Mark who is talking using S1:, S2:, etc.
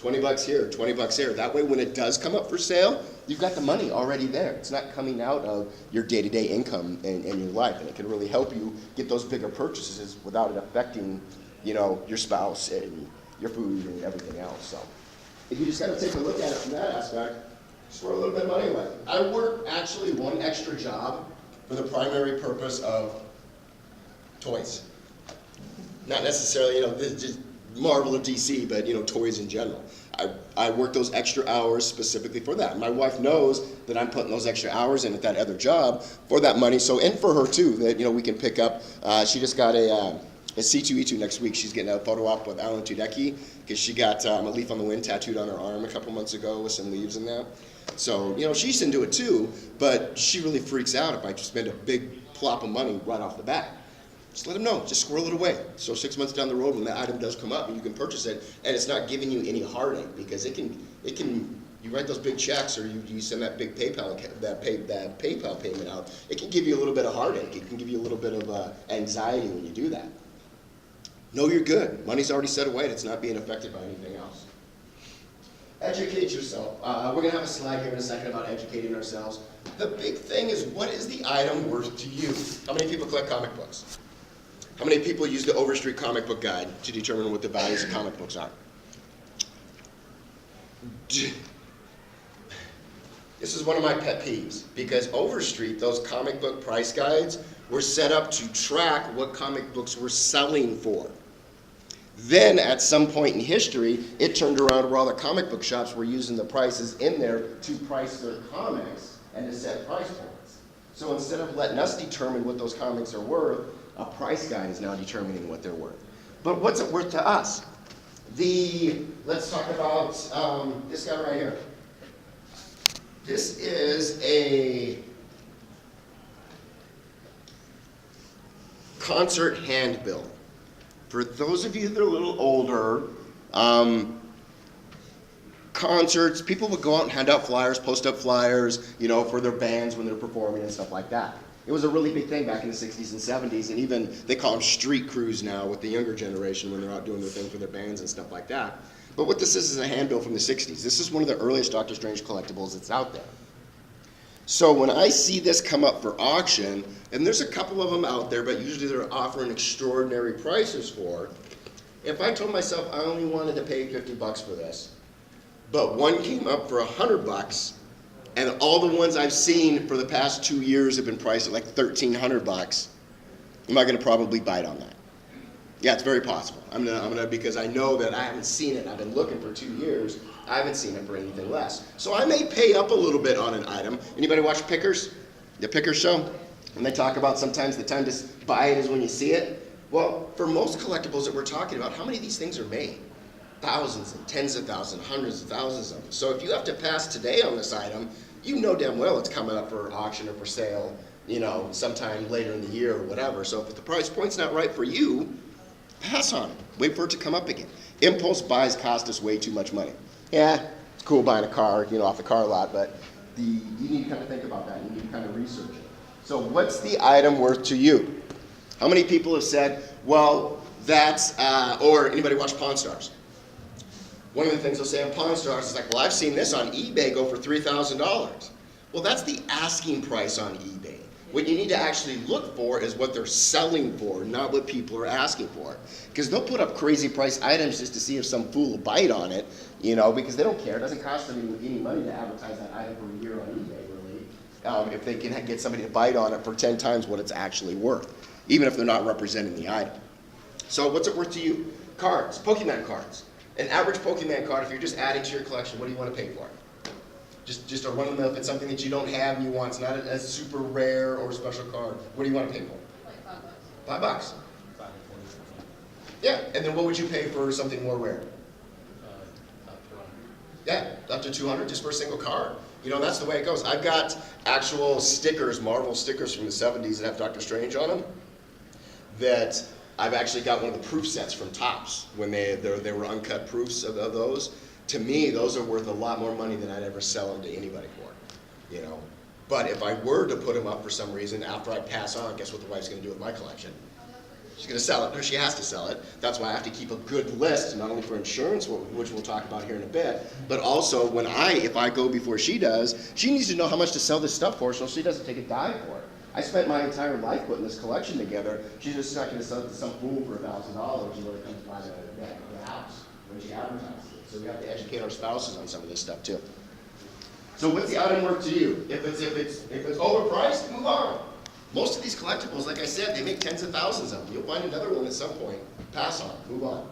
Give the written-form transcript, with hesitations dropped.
S1: $20 here, $20 here. That way when it does come up for sale, you've got the money already there. It's not coming out of your day-to-day income in your life, and it can really help you get those bigger purchases without it affecting, you know, your spouse and your food and everything else. So if you just got to take a look at it from that aspect, just throw a little bit of money away. I work actually one extra job for the primary purpose of toys. Not necessarily, you know, this is just Marvel or DC, but, you know, toys in general. I work those extra hours specifically for that. My wife knows that I'm putting those extra hours in at that other job for that money. So, and for her too, that, you know, we can pick up. She just got a C2E2 next week. She's getting a photo op with Alan Tudyk because she got a leaf on the wind tattooed on her arm a couple months ago with some leaves in that. So, you know, she's into it too, but she really freaks out if I just spend a big plop of money right off the bat. Just let them know, just squirrel it away. So 6 months down the road when that item does come up and you can purchase it and it's not giving you any heartache because it can, you write those big checks or you send that big PayPal payment out, it can give you a little bit of heartache. It can give you a little bit of anxiety when you do that. Know you're good. Money's already set away. It's not being affected by anything else. Educate yourself. We're going to have a slide here in a second about educating ourselves. The big thing is, what is the item worth to you? How many people collect comic books? How many people use the Overstreet comic book guide to determine what the values of comic books are? This is one of my pet peeves, because Overstreet, those comic book price guides, were set up to track what comic books were selling for. Then, at some point in history, it turned around where all the comic book shops were using the prices in there to price their comics and to set price points. So instead of letting us determine what those comics are worth, a price guide is now determining what they're worth. But what's it worth to us? Let's talk about this guy right here. This is a concert handbill. For those of you that are a little older, concerts, people would go out and hand out flyers, post up flyers, you know, for their bands when they're performing and stuff like that. It was a really big thing back in the 60s and 70s, and even they call them street crews now with the younger generation when they're out doing their thing for their bands and stuff like that. But what this is a handbill from the 60s. This is one of the earliest Dr. Strange collectibles that's out there. So when I see this come up for auction, and there's a couple of them out there, but usually they're offering extraordinary prices for, if I told myself I only wanted to pay $50 for this, but one came up for $100, and all the ones I've seen for the past 2 years have been priced at like $1,300, am I going to probably bite on that? Yeah, it's very possible. I'm gonna because I know that I haven't seen it. I've been looking for 2 years. I haven't seen it for anything less. So I may pay up a little bit on an item. Anybody watch Pickers? The Pickers show? And they talk about sometimes the time to buy it is when you see it. Well, for most collectibles that we're talking about, how many of these things are made? Thousands and tens of thousands, hundreds of thousands of them. So if you have to pass today on this item, you know damn well it's coming up for auction or for sale, you know, sometime later in the year or whatever. So if the price point's not right for you, pass on it. Wait for it to come up again. Impulse buys cost us way too much money. Yeah, it's cool buying a car, you know, off the car lot, but you need to kind of think about that. You need to kind of research it. So what's the item worth to you? How many people have said, well, that's, or anybody watch Pawn Stars? One of the things they'll say on Pawn Stars is like, well, I've seen this on eBay go for $3,000. Well, that's the asking price on eBay. What you need to actually look for is what they're selling for, not what people are asking for. Because they'll put up crazy price items just to see if some fool will bite on it, you know, because they don't care. It doesn't cost them any money to advertise that item for a year on eBay, really, if they can get somebody to bite on it for 10 times what it's actually worth, even if they're not representing the item. So what's it worth to you? Cards, Pokemon cards. An average Pokemon card, if you're just adding to your collection, what do you want to pay for it? Just a run-of-the-mill, if it's something that you don't have and you want, it's not a super rare or special card, what do you want to pay for? Like $5. $5. Yeah, and then what would you pay for something more rare?
S2: Up to 200.
S1: Yeah, up to 200 just for a single card. You know, that's the way it goes. I've got actual stickers, Marvel stickers from the 70s that have Dr. Strange on them, that I've actually got one of the proof sets from Topps when they were uncut proofs of those. To me, those are worth a lot more money than I'd ever sell them to anybody for, you know. But if I were to put them up for some reason after I pass on, guess what the wife's going to do with my collection? She's going to sell it, or she has to sell it. That's why I have to keep a good list, not only for insurance, which we'll talk about here in a bit, but also when if I go before she does, she needs to know how much to sell this stuff for so she doesn't take a dive for it. I spent my entire life putting this collection together. She's just not going to sell it to some fool for $1,000 when it comes to buy the house, when she advertises it. So we have to educate our spouses on some of this stuff too. So what's the item worth to you? If it's overpriced, move on. Most of these collectibles, like I said, they make tens of thousands of them. You'll find another one at some point. Pass on, move on.